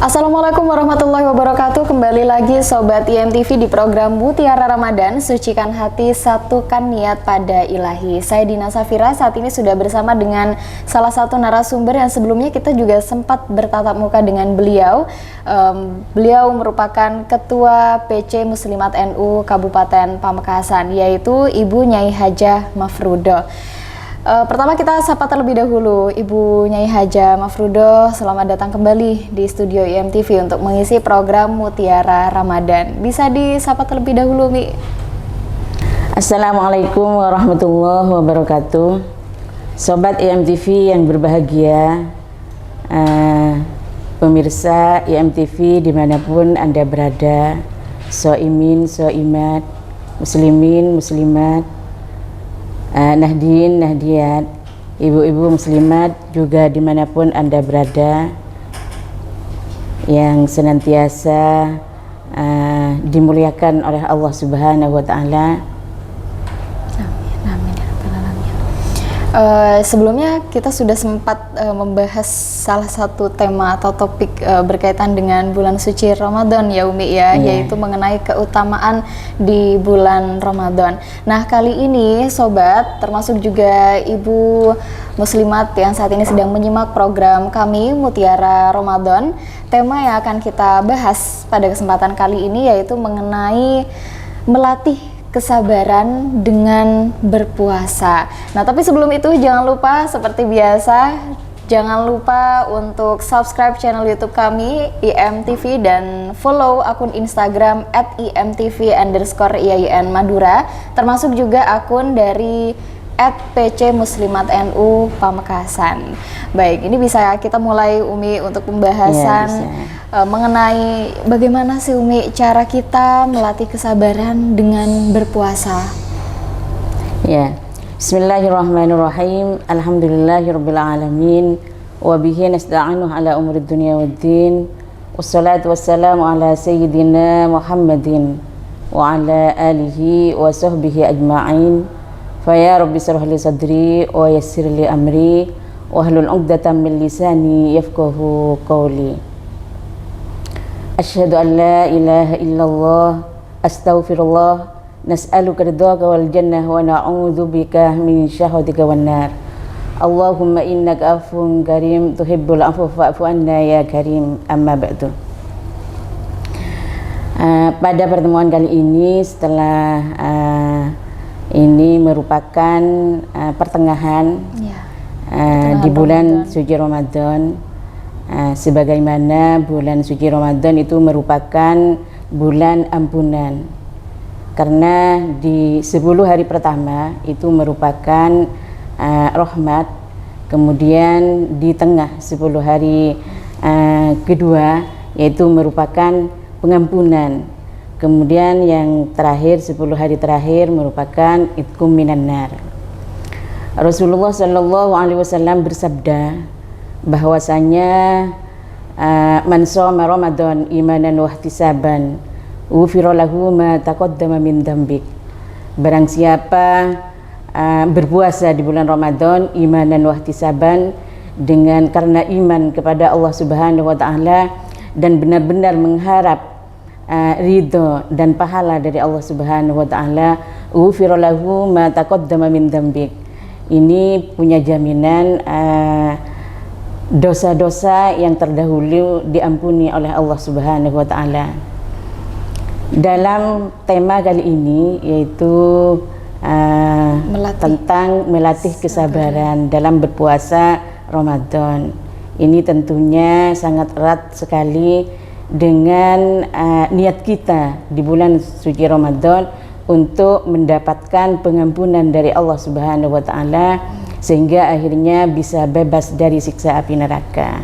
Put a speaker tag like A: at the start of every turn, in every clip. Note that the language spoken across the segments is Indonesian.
A: Assalamualaikum warahmatullahi wabarakatuh. Kembali lagi Sobat IMTV di program Mutiara Ramadan, Sucikan Hati, Satukan Niat pada Ilahi. Saya Dina Safira, saat ini sudah bersama dengan salah satu narasumber yang sebelumnya kita juga sempat bertatap muka dengan beliau. Beliau merupakan Ketua PC Muslimat NU Kabupaten Pamekasan, yaitu Ibu Nyai Hajah Mafrudo. Pertama kita sapa terlebih dahulu Ibu Nyai Hajah Mafrudo. Selamat datang kembali di studio IMTV untuk mengisi program Mutiara Ramadan. Bisa disapa terlebih dahulu, Mi.
B: Assalamualaikum warahmatullahi wabarakatuh. Sobat IMTV yang berbahagia, pemirsa IMTV dimanapun Anda berada, soimin, soimat, muslimin, muslimat, Nahdin, Nahdiyat, ibu-ibu muslimat juga dimanapun Anda berada, yang senantiasa dimuliakan oleh Allah Subhanahu wa Ta'ala.
A: Amin, amin. Sebelumnya kita sudah sempat membahas salah satu tema atau topik berkaitan dengan bulan suci Ramadan ya Umi ya, yaitu mengenai keutamaan di bulan Ramadan. Nah, kali ini Sobat, termasuk juga Ibu Muslimat yang saat ini sedang menyimak program kami Mutiara Ramadan, tema yang akan kita bahas pada kesempatan kali ini yaitu mengenai melatih kesabaran dengan berpuasa. Nah, tapi sebelum itu jangan lupa seperti biasa, jangan lupa untuk subscribe channel YouTube kami IMTV dan follow akun Instagram @imtv_IAIN Madura, termasuk juga akun dari @PC Muslimat NU Pamekasan. Baik, ini bisa kita mulai Umi untuk pembahasan mengenai bagaimana sih Umi cara kita melatih kesabaran dengan berpuasa.
B: Ya, Bismillahirrahmanirrahim. Alhamdulillahirabbil alamin wa bihi nasta'inu ala umuri dunya waddin. Wassalatu wassalamu ala sayyidina Muhammadin wa ala alihi wa sahbihi ajma'in. Faya Rabbi shrah li sadri wa yassir li amri wahlul 'uqdatam min lisani yafqahu qawli. Asyhadu an la ilaha illallah, astaghfirullah, nas'aluka ridhaka wal jannah wa na'udzu bika min syahwatika wan nar. Allahumma innaka afuwwun karim tuhibbul afwa fa'fu anna ya karim. Amma ba'du. Pada pertemuan kali ini, setelah ini merupakan pertengahan di bulan suci Ramadan, sebagaimana bulan suci Ramadan itu merupakan bulan ampunan, karena di 10 hari pertama itu merupakan rahmat, kemudian di tengah 10 hari kedua yaitu merupakan pengampunan, kemudian yang terakhir 10 hari terakhir merupakan itqum minan nar. Rasulullah Shallallahu Alaihi Wasallam bersabda bahwasanya man shoma Ramadan imanan wa ihtisaban ghufira lahu ma taqaddama min dzambik. Barang siapa berpuasa di bulan Ramadan imanan wa ihtisaban, dengan karena iman kepada Allah Subhanahu wa Ta'ala dan benar-benar mengharap ridho dan pahala dari Allah Subhanahu wa Ta'ala, ghufira lahu ma taqaddama min dzambik. Ini punya jaminan dosa-dosa yang terdahulu diampuni oleh Allah Subhanahu wa Ta'ala. Dalam tema kali ini yaitu tentang melatih kesabaran dalam berpuasa Ramadan. Ini tentunya sangat erat sekali dengan niat kita di bulan suci Ramadan untuk mendapatkan pengampunan dari Allah Subhanahu wa Ta'ala, sehingga akhirnya bisa bebas dari siksa api neraka.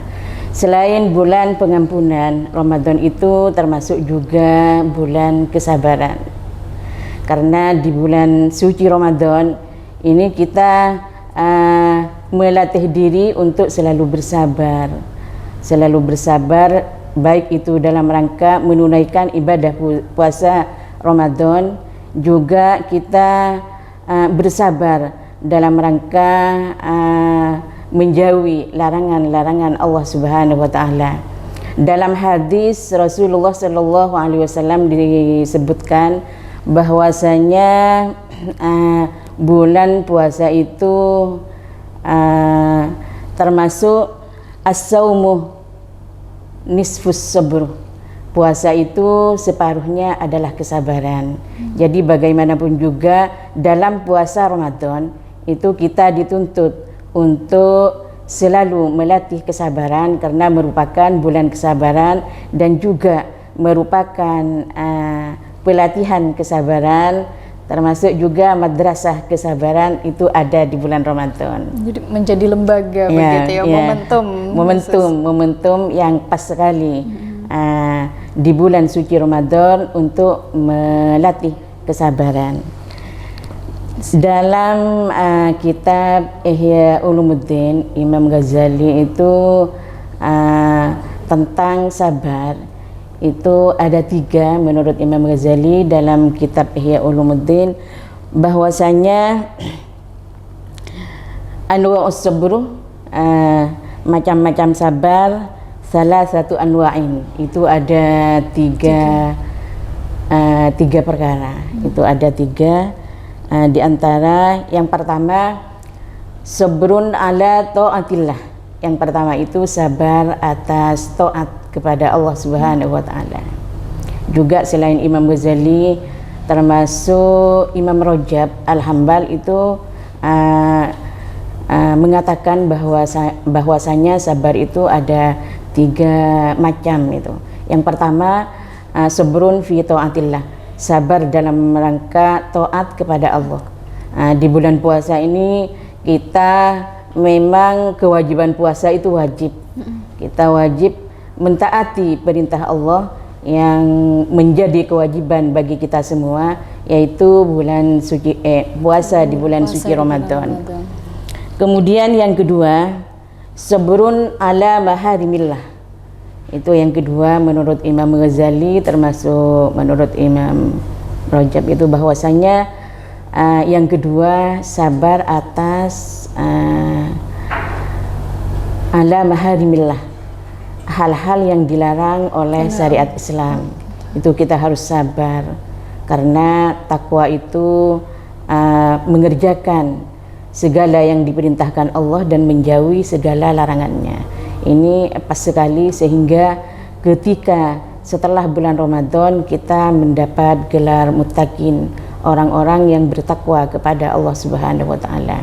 B: Selain bulan pengampunan, Ramadan itu termasuk juga bulan kesabaran, karena di bulan suci Ramadan ini kita melatih diri untuk selalu bersabar, baik itu dalam rangka menunaikan ibadah puasa Ramadan, juga kita bersabar dalam rangka menjauhi larangan-larangan Allah Subhanahu wa Ta'ala. Dalam hadis Rasulullah Shallallahu Alaihi Wasallam disebutkan bahwasanya bulan puasa itu termasuk as-saumu nisfus sabr. Puasa itu separuhnya adalah kesabaran. Jadi bagaimanapun juga dalam puasa Ramadan itu kita dituntut untuk selalu melatih kesabaran karena merupakan bulan kesabaran dan juga merupakan pelatihan kesabaran, termasuk juga madrasah kesabaran itu ada di bulan Ramadan.
A: Jadi menjadi lembaga begitu ya,
B: momentum yang pas sekali di bulan suci Ramadan untuk melatih kesabaran. Dalam kitab Ihya Ulumuddin Imam Ghazali itu tentang sabar itu ada 3 menurut Imam Ghazali dalam kitab Ihya Ulumuddin, bahwasanya anwa'us sabr, macam-macam sabar, salah satu anwa'in, itu ada 3 perkara. Itu ada 3. Di antara yang pertama sabrun ala taatillah. Yang pertama itu sabar atas taat kepada Allah Subhanahu wa taala. Juga selain Imam Ghazali termasuk Imam Rajab Al-Hambal itu mengatakan bahwasanya sabar itu ada 3 macam itu. Yang pertama sabrun fi taatillah, sabar dalam rangka taat kepada Allah. Di bulan puasa ini kita memang kewajiban puasa itu wajib. Kita wajib mentaati perintah Allah yang menjadi kewajiban bagi kita semua, yaitu bulan suci puasa di bulan suci Ramadan. Kemudian yang kedua, sabrun ala maharimillah. Itu yang kedua menurut Imam Ghazali, termasuk menurut Imam Rajab itu bahwasanya yang kedua sabar atas ala maharimillah, hal-hal yang dilarang oleh syariat Islam. Itu kita harus sabar karena takwa itu mengerjakan segala yang diperintahkan Allah dan menjauhi segala larangannya. Ini pas sekali sehingga ketika setelah bulan Ramadan kita mendapat gelar muttaqin, orang-orang yang bertakwa kepada Allah Subhanahu wa taala.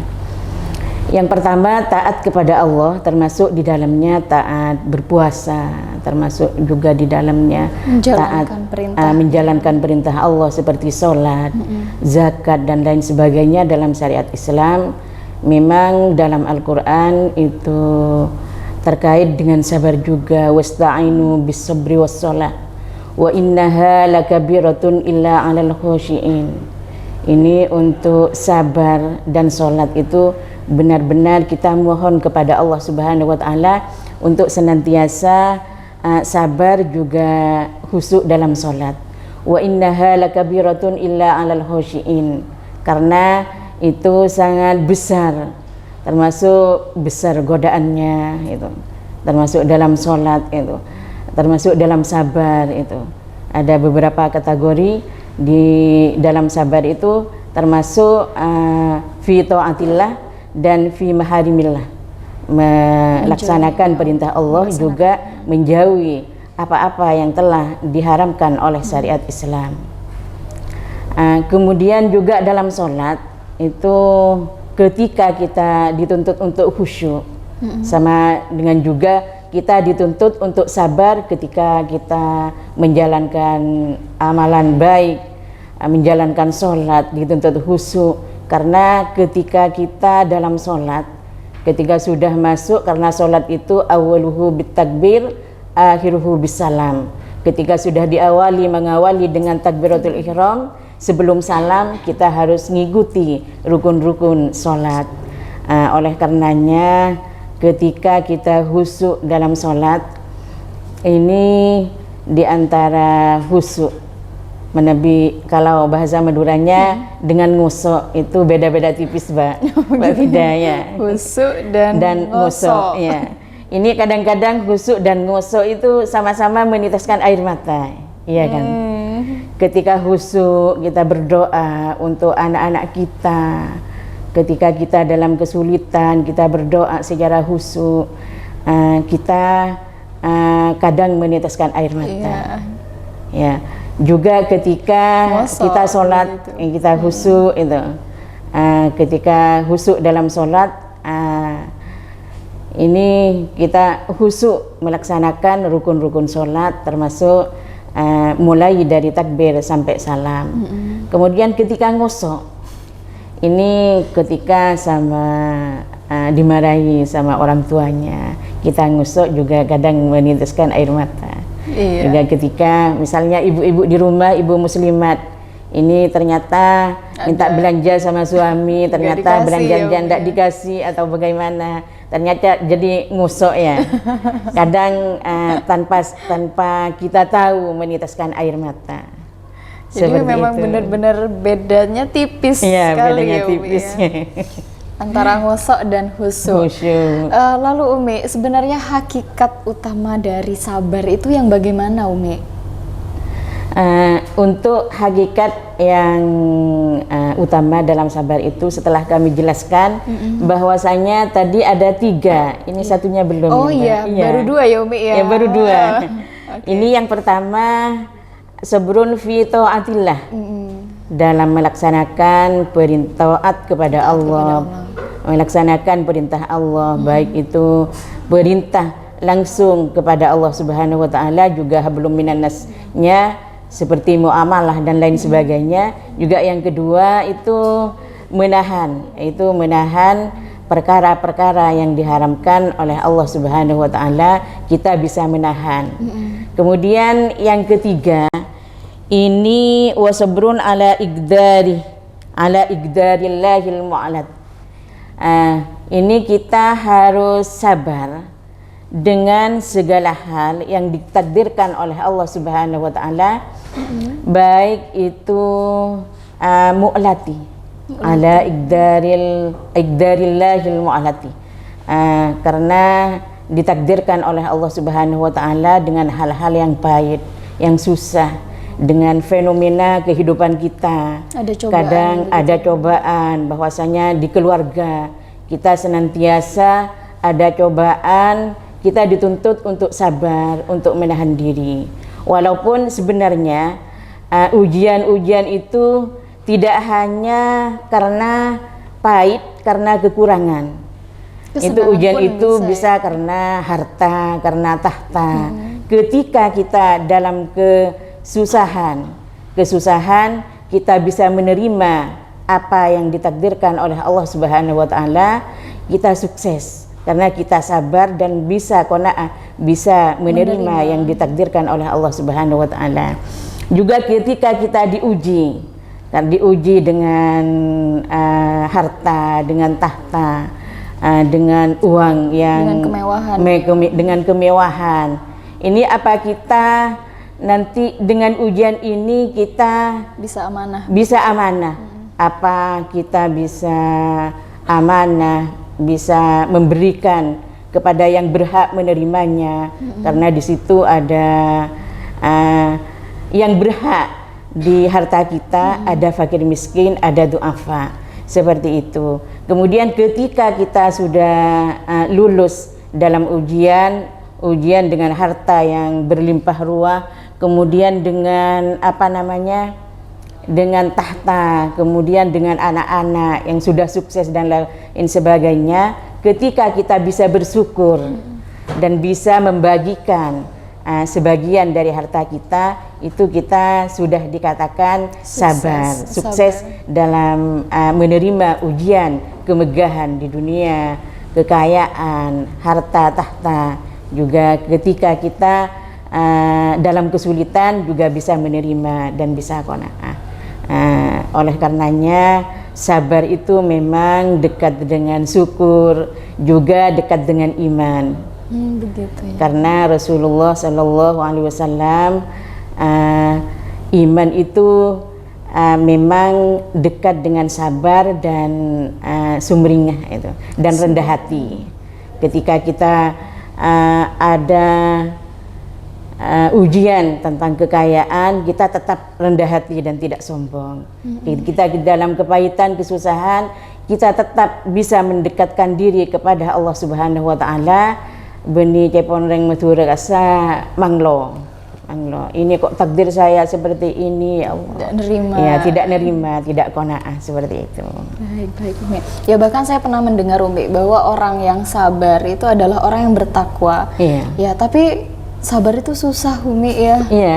B: Yang pertama taat kepada Allah, termasuk di dalamnya taat berpuasa, termasuk juga di dalamnya menjalankan perintah Allah seperti sholat, zakat dan lain sebagainya dalam syariat Islam. Memang dalam Al-Quran itu terkait dengan sabar juga, wasta'inu bis-sabri was-shalah wa innaha lakabiratun illa 'alal khashiin. Ini untuk sabar dan sholat itu benar-benar kita mohon kepada Allah Subhanahu wa taala untuk senantiasa sabar juga khusyuk dalam sholat. Wa innaha lakabiratun illa 'alal khashiin, karena itu sangat besar, termasuk besar godaannya itu, termasuk dalam sholat itu, termasuk dalam sabar itu. Ada beberapa kategori di dalam sabar itu, termasuk fi taatillah dan fi maharimillah, melaksanakan perintah Allah, juga menjauhi apa-apa yang telah diharamkan oleh syariat Islam. Kemudian juga dalam sholat itu ketika kita dituntut untuk khusyuk, sama dengan juga kita dituntut untuk sabar ketika kita menjalankan amalan baik, menjalankan sholat, dituntut khusyuk. Karena ketika kita dalam sholat, ketika sudah masuk, karena sholat itu awaluhu bitakbir, akhiruhu bisalam. Ketika sudah mengawali dengan takbiratul ihram, sebelum salam kita harus mengikuti rukun-rukun sholat. Oleh karenanya ketika kita khusyuk dalam sholat, ini diantara khusyuk kalau bahasa Maduranya dengan ngusuk itu beda-beda tipis, Mbak Fida, ya.
A: Khusyuk dan ngusuk,
B: ya. Ini kadang-kadang khusyuk dan ngosok itu sama-sama meneteskan air mata, iya kan? Ketika khusyuk kita berdoa untuk anak-anak kita, ketika kita dalam kesulitan kita berdoa secara khusyuk, kita kadang meneteskan air mata. Ya, juga ketika kita sholat kita khusyuk itu, ketika khusyuk dalam sholat, ini kita khusyuk melaksanakan rukun-rukun sholat termasuk mulai dari takbir sampai salam. Kemudian ketika ngosok, ini ketika dimarahi sama orang tuanya, kita ngosok juga kadang meneteskan air mata. Juga ketika misalnya ibu-ibu di rumah, ibu muslimat, ini ternyata minta belanja sama suami, ternyata belanjanya tidak dikasih atau bagaimana, ternyata jadi ngusok ya. Kadang tanpa kita tahu meneteskan air mata.
A: Jadi memang benar-benar bedanya tipis sekali ya,
B: tipis.
A: Antara ngosok dan khusyuk. Lalu Umi, sebenarnya hakikat utama dari sabar itu yang bagaimana Umi?
B: Untuk hakikat yang utama dalam sabar itu setelah kami jelaskan bahwasanya tadi ada 3, ini satunya belum.
A: Oh iya, baru 2 ya Umi ya?
B: Ya baru 2. Ini yang pertama, sabrun fi taatillah, dalam melaksanakan perintah taat kepada Allah, melaksanakan perintah Allah, baik itu perintah langsung kepada Allah Subhanahu wa taala, juga hablum minan nasnya seperti muamalah dan lain sebagainya. Juga yang kedua itu menahan, perkara-perkara yang diharamkan oleh Allah Subhanahu wa taala, kita bisa menahan. Kemudian yang ketiga, ini wasabrun ala igdarillahil mu'alad. Ini kita harus sabar dengan segala hal yang ditakdirkan oleh Allah Subhanahu wa taala, baik itu mu'lati ala igdarillahil mu'alati, karena ditakdirkan oleh Allah Subhanahu wa taala dengan hal-hal yang pahit, yang susah, dengan fenomena kehidupan kita. Kadang ada cobaan, bahwasanya di keluarga kita senantiasa ada cobaan, kita dituntut untuk sabar, untuk menahan diri. Walaupun sebenarnya ujian-ujian itu tidak hanya karena pahit, karena kekurangan. Itu ujian itu bisa karena harta, karena tahta. Ketika kita dalam kesusahan, kita bisa menerima apa yang ditakdirkan oleh Allah Subhanahu wa taala, kita sukses karena kita sabar dan bisa qanaah, bisa menerima yang ditakdirkan oleh Allah Subhanahu wa taala. Juga ketika kita diuji dengan harta, dengan tahta, dengan uang yang dengan kemewahan. Ini apa kita nanti dengan ujian ini kita bisa amanah. Apa kita bisa amanah, bisa memberikan kepada yang berhak menerimanya, karena di situ ada yang berhak di harta kita, ada fakir miskin, ada du'afa, seperti itu. Kemudian ketika kita sudah lulus dalam ujian dengan harta yang berlimpah ruah, kemudian dengan dengan tahta, kemudian dengan anak-anak yang sudah sukses dan lain sebagainya, ketika kita bisa bersyukur dan bisa membagikan sebagian dari harta kita, itu kita sudah dikatakan sabar, sukses dalam menerima ujian kemegahan di dunia, kekayaan, harta tahta. Juga ketika kita dalam kesulitan juga bisa menerima dan bisa qanaah. Oleh karenanya sabar itu memang dekat dengan syukur, juga dekat dengan iman.
A: Begitu ya.
B: Karena Rasulullah Shallallahu Alaihi Wasallam, iman itu memang dekat dengan sabar dan sumringah itu, dan rendah hati. Ketika kita ada ujian tentang kekayaan, kita tetap rendah hati dan tidak sombong. Kita dalam kepahitan, kesusahan, kita tetap bisa mendekatkan diri kepada Allah Subhanahu wa taala. Beni cepon reng mathura rasa manglo. Ini kok takdir saya seperti ini, ya Allah.
A: Tidak nerima.
B: Ya, tidak nerima, tidak qanaah seperti itu.
A: Baik Umi. Ya bahkan saya pernah mendengar Umi bahwa orang yang sabar itu adalah orang yang bertakwa.
B: Iya.
A: Ya, tapi sabar itu susah Umi ya.
B: Iya.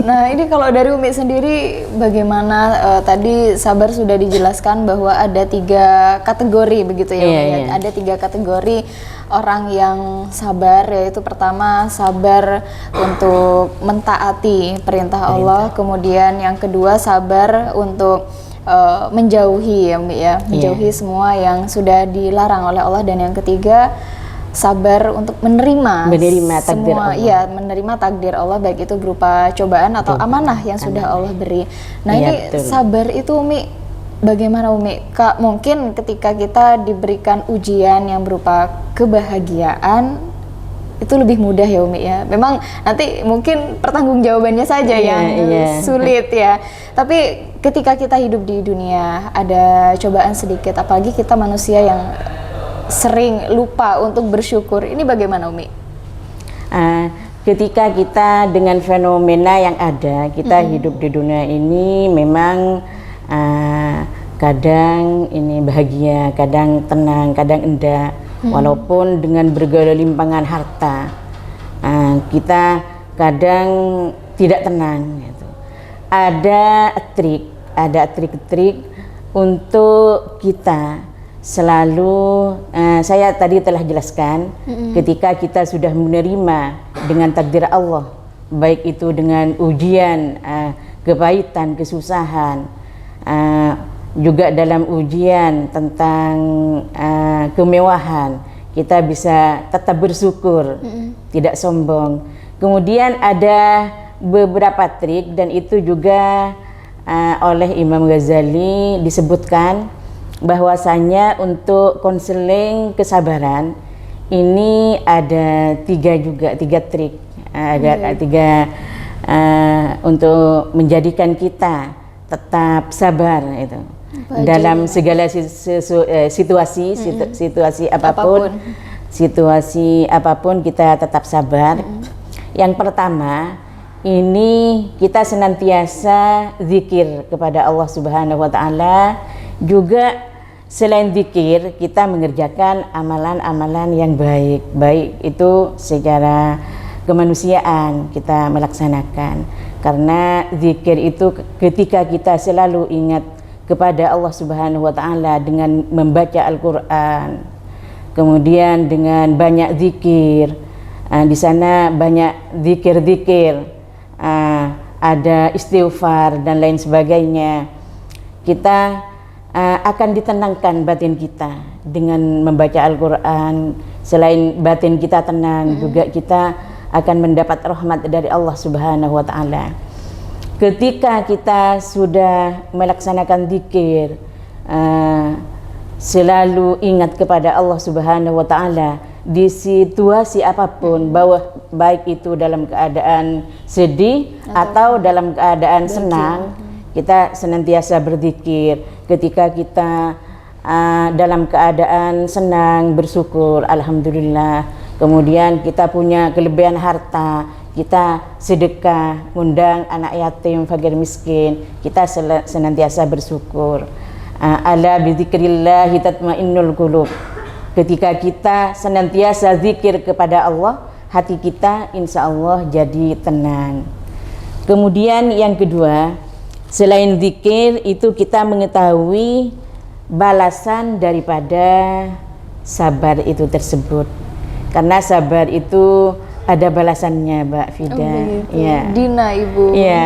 A: Nah ini kalau dari Umi sendiri bagaimana? Tadi sabar sudah dijelaskan bahwa ada 3 kategori begitu ya Umi.
B: Iya.
A: Ada 3 kategori orang yang sabar, yaitu pertama sabar untuk mentaati perintah Allah, kemudian yang kedua sabar untuk menjauhi ya Umi ya, menjauhi semua yang sudah dilarang oleh Allah, dan yang ketiga sabar untuk menerima
B: takdir
A: semua,
B: Allah.
A: ya menerima takdir Allah, baik itu berupa cobaan atau amanah yang sudah Allah beri. Nah
B: Iya,
A: ini
B: betul.
A: sabar itu Umi, bagaimana Umi? Kak, mungkin ketika kita diberikan ujian yang berupa kebahagiaan itu lebih mudah ya Umi ya. Memang nanti mungkin pertanggungjawabannya saja yang sulit ya. Tapi ketika kita hidup di dunia ada cobaan sedikit, apalagi kita manusia yang sering lupa untuk bersyukur. Ini bagaimana Umi?
B: Ketika kita dengan fenomena yang ada, kita hidup di dunia ini memang kadang ini bahagia, kadang tenang, kadang enggak. Walaupun dengan bergelimpangan harta, kita kadang tidak tenang. Gitu. Ada trik-trik untuk kita selalu, saya tadi telah jelaskan, ketika kita sudah menerima dengan takdir Allah, baik itu dengan ujian, kepahitan, kesusahan, juga dalam ujian tentang kemewahan, kita bisa tetap bersyukur, tidak sombong. Kemudian ada beberapa trik, dan itu juga oleh Imam Ghazali disebutkan bahwasanya untuk konseling kesabaran ini ada 3 trik, ada 3 untuk menjadikan kita tetap sabar itu dalam segala situasi apapun kita tetap sabar. Yang pertama, ini kita senantiasa zikir kepada Allah Subhanahu wa taala. Juga selain zikir, kita mengerjakan amalan-amalan yang baik itu secara kemanusiaan kita melaksanakan. Karena zikir itu ketika kita selalu ingat kepada Allah Subhanahu wa taala dengan membaca Al-Qur'an, kemudian dengan banyak zikir, di sana banyak zikir-zikir, ada istighfar dan lain sebagainya, kita akan ditenangkan batin kita dengan membaca Al-Quran. Selain batin kita tenang, juga kita akan mendapat rahmat dari Allah Subhanahu wa taala. Ketika kita sudah melaksanakan zikir, selalu ingat kepada Allah Subhanahu wa taala di situasi apapun, bahwa baik itu dalam keadaan sedih atau dalam keadaan senang, kita senantiasa berzikir. Ketika kita dalam keadaan senang, bersyukur, alhamdulillah. Kemudian kita punya kelebihan harta, kita sedekah, undang anak yatim, fakir miskin, kita senantiasa bersyukur. Ala bidzikrillahi tatmainnul qulub. Ketika kita senantiasa zikir kepada Allah, hati kita insya Allah jadi tenang. Kemudian yang kedua, selain zikir itu kita mengetahui balasan daripada sabar itu tersebut. Karena sabar itu ada balasannya, Mbak Fida.
A: Ya. Dina Ibu.
B: Iya.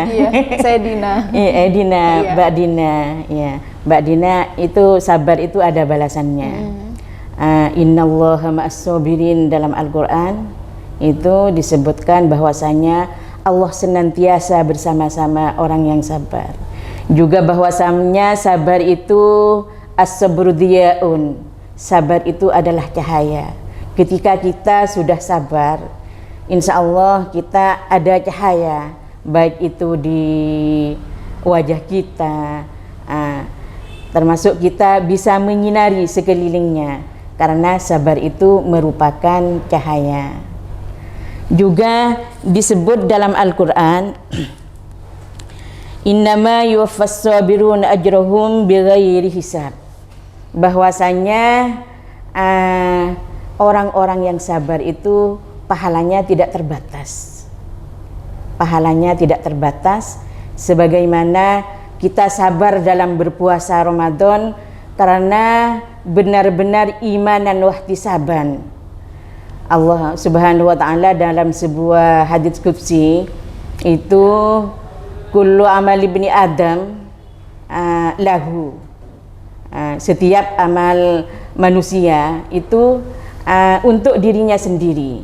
A: Saya Dina.
B: Iya, Dina, iya. Mbak Dina. Iya, Mbak Dina itu sabar itu ada balasannya. Innallaha ma'as-sabirin dalam Al-Qur'an itu disebutkan bahwasanya Allah senantiasa bersama-sama orang yang sabar. Juga bahwasanya sabar itu as-sabru diyaun. Sabar itu adalah cahaya. ketika kita sudah sabar, insya Allah kita ada cahaya, baik itu di wajah kita, termasuk kita bisa menyinari sekelilingnya, karena sabar itu merupakan cahaya. Juga disebut dalam Al-Quran, innama yuwaffas sabirun ajrahum bighairi hisab, bahwasanya orang-orang yang sabar itu pahalanya tidak terbatas. Pahalanya tidak terbatas, sebagaimana kita sabar dalam berpuasa Ramadan karena benar-benar imanan wahtisaban. Allah Subhanahu wa taala dalam sebuah hadits qudsi itu, kullu amal ibni Adam lahu, setiap amal manusia itu untuk dirinya sendiri,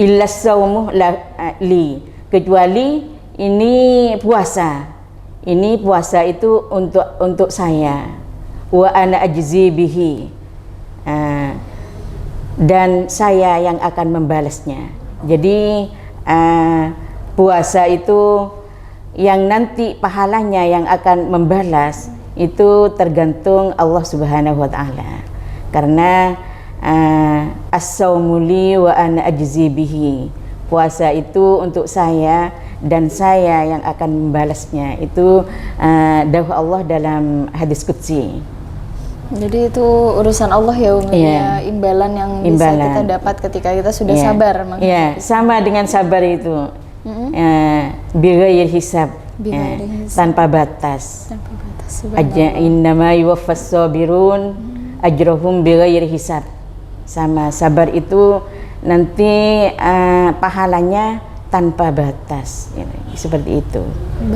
B: illa saumuh li, kecuali ini puasa itu untuk saya, wa ana ajzi bihi, dan saya yang akan membalasnya. Jadi puasa itu yang nanti pahalanya yang akan membalas itu tergantung Allah Subhanahu wa taala. Karena as-saumu li wa ana ajzi bihi, puasa itu untuk saya dan saya yang akan membalasnya. Itu dawuh Allah dalam hadis qudsi.
A: Jadi itu urusan Allah ya Umi, ya, imbalan yang bisa kita dapat ketika kita sudah sabar.
B: Iya, sama dengan sabar itu, bighairi hisab, tanpa batas. Innama yuwaffas sabirun ajrahum bighairi hisab. Sama sabar itu nanti pahalanya tanpa batas, seperti itu.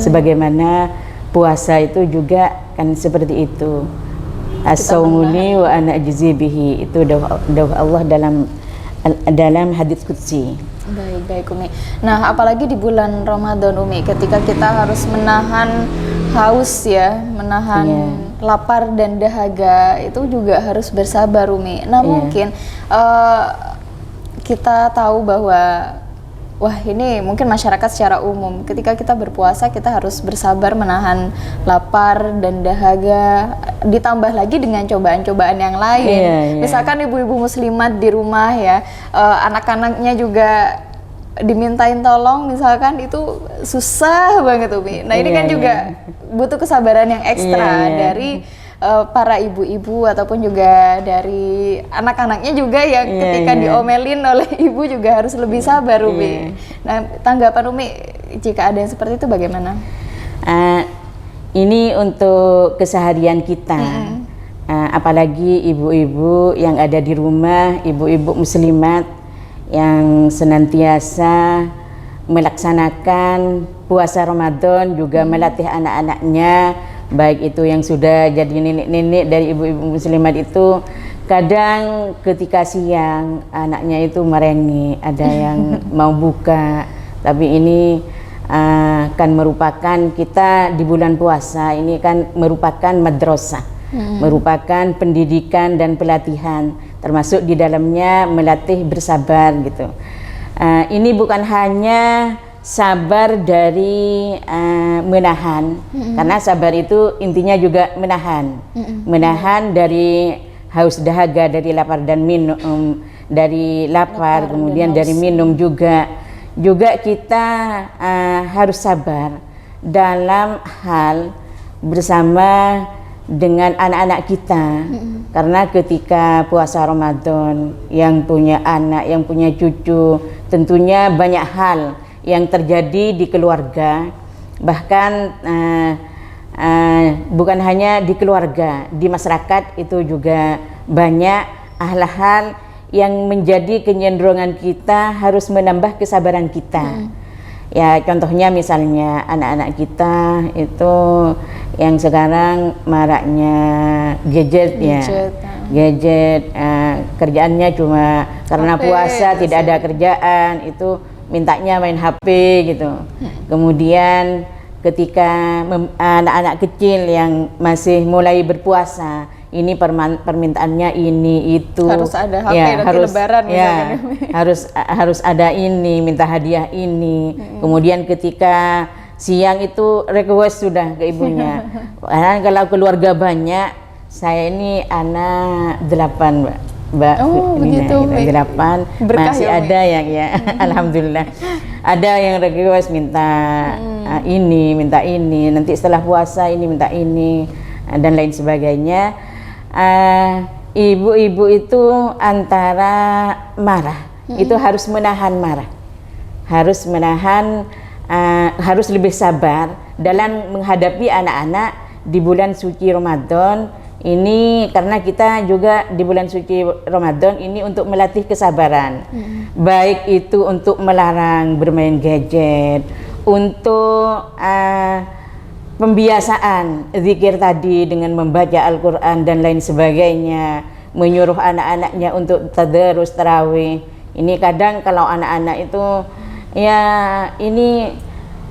B: Sebagaimana puasa itu juga kan seperti itu. As-saumu li wa ana ajzi bihi, itu dawuh Allah dalam hadits qudsi.
A: Baik Umi. Nah, apalagi di bulan Ramadan Umi, ketika kita harus menahan haus ya, menahan lapar dan dahaga, itu juga harus bersabar Umi. Nah, mungkin kita tahu bahwa wah, ini mungkin masyarakat secara umum ketika kita berpuasa kita harus bersabar menahan lapar dan dahaga, ditambah lagi dengan cobaan-cobaan yang lain. Misalkan ibu-ibu muslimat di rumah ya, anak-anaknya juga dimintain tolong, misalkan itu susah banget Umi. Nah, ini kan juga butuh kesabaran yang ekstra dari para ibu-ibu ataupun juga dari anak-anaknya juga yang ketika diomelin oleh ibu juga harus lebih sabar Umi. Nah, tanggapan Umi jika ada yang seperti itu bagaimana?
B: Ini untuk keseharian kita, apalagi ibu-ibu yang ada di rumah, ibu-ibu muslimat yang senantiasa melaksanakan puasa Ramadan, juga melatih anak-anaknya, baik itu yang sudah jadi nenek-nenek dari ibu-ibu muslimat itu, kadang ketika siang anaknya itu merengek, ada yang mau buka, tapi ini kan merupakan kita di bulan puasa ini kan merupakan madrasah, merupakan pendidikan dan pelatihan, termasuk di dalamnya melatih bersabar gitu. Ini bukan hanya sabar dari menahan, karena sabar itu intinya juga menahan, menahan dari haus dahaga, dari lapar dan minum, dari lapar kemudian dari minum juga kita harus sabar dalam hal bersama dengan anak-anak kita, karena ketika puasa Ramadan yang punya anak, yang punya cucu, tentunya banyak hal yang terjadi di keluarga, bahkan bukan hanya di keluarga, di masyarakat itu juga banyak hal-hal yang menjadi kecenderungan kita harus menambah kesabaran kita. Ya, contohnya misalnya anak-anak kita itu yang sekarang maraknya gadget, gadget, kerjaannya cuma karena puasa tidak ada kerjaan, itu mintanya main HP gitu. Kemudian ketika anak-anak kecil yang masih mulai berpuasa ini permintaannya ini itu.
A: Harus ada HP
B: ya,
A: nanti
B: harus,
A: lebaran
B: ya,
A: misalkan.
B: harus ada ini, minta hadiah ini. Kemudian ketika siang itu request sudah ke ibunya. Karena kalau keluarga banyak, saya ini anak 8, Mbak.
A: Oh,
B: Ini
A: begitu,
B: nah,
A: Umi.
B: 8
A: Berkah
B: masih
A: ya, Umi?
B: ada yang ya alhamdulillah. Ada yang request minta minta ini, nanti setelah puasa ini minta ini dan lain sebagainya. Ibu-ibu itu antara marah, itu harus menahan marah. Harus menahan, harus lebih sabar dalam menghadapi anak-anak di bulan suci Ramadan ini, karena kita juga di bulan suci Ramadan ini untuk melatih kesabaran. Baik itu untuk melarang bermain gadget, untuk pembiasaan zikir tadi dengan membaca Al-Quran dan lain sebagainya, menyuruh anak-anaknya untuk tadarus tarawih. Ini kadang kalau anak-anak itu ya ini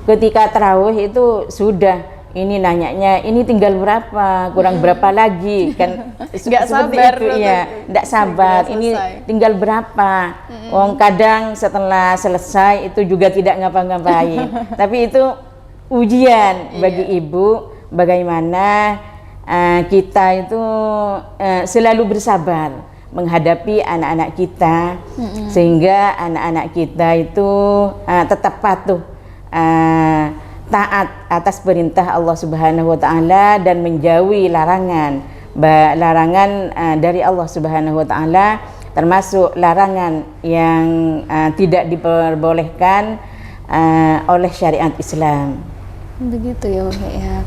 B: ketika tarawih itu sudah ini nanyanya ini tinggal berapa, kurang berapa lagi kan,
A: Nggak
B: seperti
A: sabar
B: itu ya, tidak sabar,
A: segera
B: ini
A: selesai.
B: tinggal berapa. Kadang setelah selesai itu juga tidak ngapa-ngapain. Tapi itu ujian bagi ibu, bagaimana kita itu selalu bersabar menghadapi anak-anak kita, sehingga anak-anak kita itu tetap patuh, taat atas perintah Allah Subhanahu wa taala dan menjauhi larangan dari Allah Subhanahu wa taala, termasuk larangan yang tidak diperbolehkan oleh syariat Islam.
A: Begitu ya Umi ya.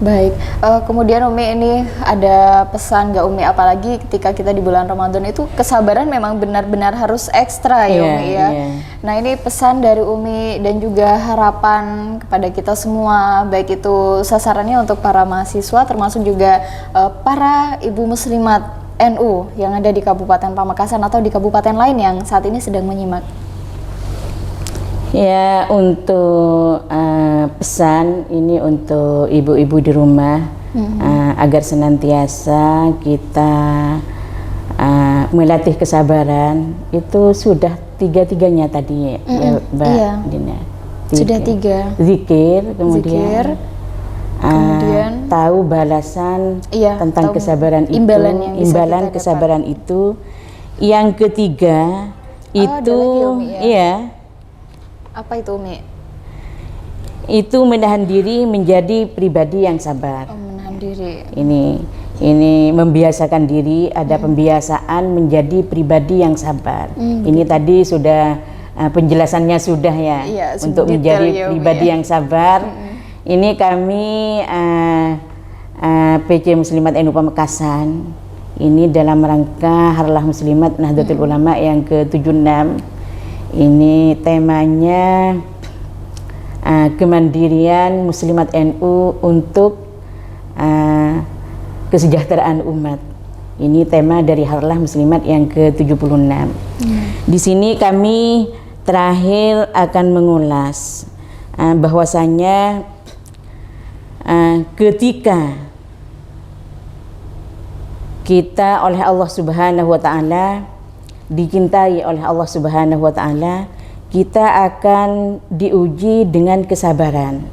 A: Baik, kemudian Umi ini ada pesan nggak Umi, apalagi ketika kita di bulan Ramadan itu kesabaran memang benar-benar harus ekstra ya Umi ya. Nah ini pesan dari Umi dan juga harapan kepada kita semua, baik itu sasarannya untuk para mahasiswa termasuk juga para ibu muslimat NU yang ada di Kabupaten Pamekasan atau di kabupaten lain yang saat ini sedang menyimak.
B: Ya, untuk pesan ini untuk ibu-ibu di rumah, agar senantiasa kita melatih kesabaran. Itu sudah tiga-tiganya tadi ya, Mbak Dina.
A: Sudah 3.
B: Zikir, kemudian tahu balasan tentang kesabaran itu, imbalan kesabaran itu. Yang ketiga itu
A: apa itu Umi?
B: Itu menahan diri menjadi pribadi yang sabar.
A: Menahan diri.
B: Ini membiasakan diri, ada pembiasaan menjadi pribadi yang sabar. Ini tadi sudah penjelasannya sudah ya, untuk menjadi pribadi yang sabar. Ini kami PC Muslimat NU Pamekasan ini dalam rangka Harlah Muslimat Nahdlatul Ulama yang ke-76. Ini temanya kemandirian Muslimat NU untuk kesejahteraan umat. Ini tema dari Harlah Muslimat yang ke-76. Di sini kami terakhir akan mengulas bahwasanya ketika kita oleh Allah Subhanahu wa taala, dicintai oleh Allah Subhanahu wa taala, kita akan diuji dengan kesabaran.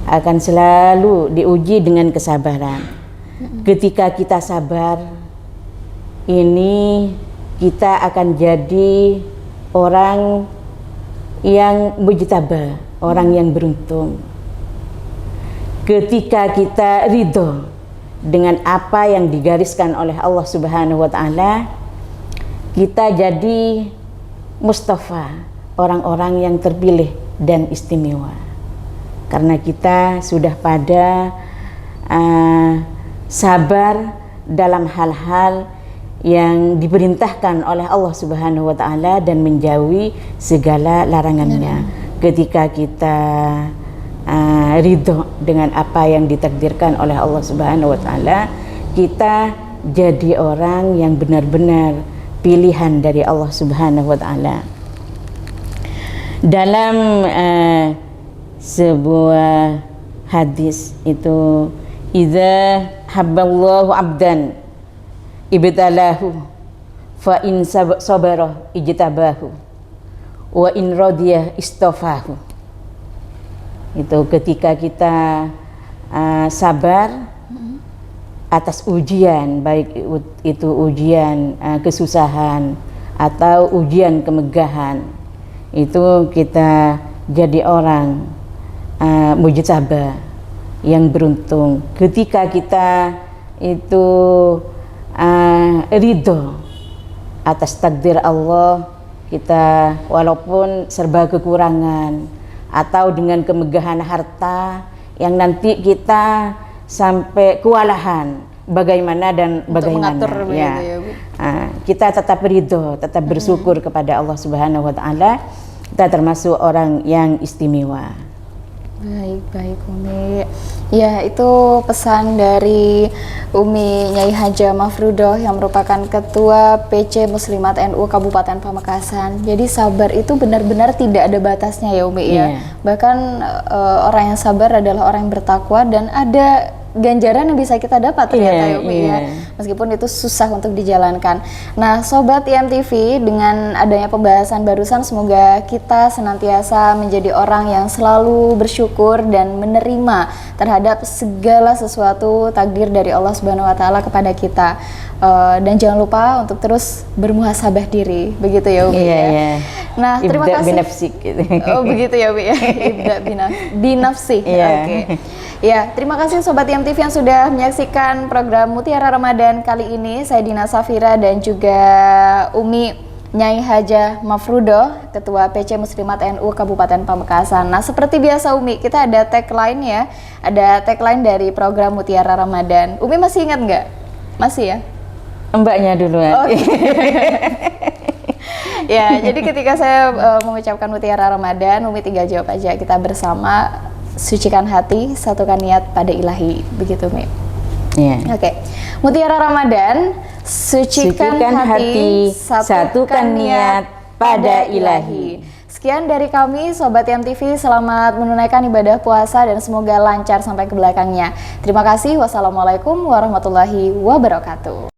B: Akan selalu diuji dengan kesabaran. Ketika kita sabar, ini kita akan jadi orang yang mujtabah, orang yang beruntung. Ketika kita ridho dengan apa yang digariskan oleh Allah Subhanahu wa taala, kita jadi Mustafa, orang-orang yang terpilih dan istimewa. Karena kita sudah pada sabar dalam hal-hal yang diperintahkan oleh Allah Subhanahu wa taala dan menjauhi segala larangannya. Ketika kita ridho dengan apa yang ditakdirkan oleh Allah Subhanahu wa taala, kita jadi orang yang benar-benar pilihan dari Allah Subhanahu wa taala. Dalam sebuah hadis itu idza habballahu 'abdan ibtalahu fa in sabara ijtabahu wa in radiya istafahu. Itu ketika kita sabar atas ujian, baik itu ujian kesusahan atau ujian kemegahan, itu kita jadi orang mujtabah yang beruntung ketika kita itu ridho atas takdir Allah. Kita walaupun serba kekurangan atau dengan kemegahan harta yang nanti kita sampai kewalahan bagaimana dan
A: Untuk
B: bagaimana
A: mengatur
B: ya,
A: begitu ya, Bu.
B: kita tetap ridho, tetap bersyukur kepada Allah Subhanahu wa taala. Kita termasuk orang yang istimewa.
A: Baik Umi. Ya, itu pesan dari Umi Nyai Haja Mafrudoh yang merupakan Ketua PC Muslimat NU Kabupaten Pamekasan. Jadi sabar itu benar-benar tidak ada batasnya ya Umi ya.
B: Iya.
A: Bahkan orang yang sabar adalah orang yang bertakwa dan ada ganjaran yang bisa kita dapat ternyata ya Umi ya. Meskipun itu susah untuk dijalankan. Nah, Sobat IMTV, dengan adanya pembahasan barusan, semoga kita senantiasa menjadi orang yang selalu bersyukur dan menerima terhadap segala sesuatu takdir dari Allah Subhanahu wa taala kepada kita. Dan jangan lupa untuk terus bermuhasabah diri, begitu ya Umi ya. Nah, terima
B: Ibda
A: kasih.
B: binafsik gitu.
A: Oh, begitu ya Umi ya. Ibda binafsi. Oke. Ya, terima kasih Sobat IMTV yang sudah menyaksikan program Mutiara Ramadan kali ini. Saya Dina Safira dan juga Umi Nyai Haja Mafrudoh, Ketua PC Muslimat NU Kabupaten Pamekasan. Nah, seperti biasa Umi, kita ada tagline ya. Ada tagline dari program Mutiara Ramadan. Umi masih ingat nggak? Masih ya?
B: Mbaknya duluan.
A: Oh, ya, jadi ketika saya mengucapkan Mutiara Ramadan, Umi tinggal jawab aja. Kita bersama sucikan hati, satukan niat pada Ilahi, begitu Mi.
B: Iya.
A: Oke. Mutiara Ramadan, sucikan hati, satukan niat pada Ilahi. Sekian dari kami Sobat IMTV, selamat menunaikan ibadah puasa dan semoga lancar sampai ke belakangnya. Terima kasih. Wassalamualaikum warahmatullahi wabarakatuh.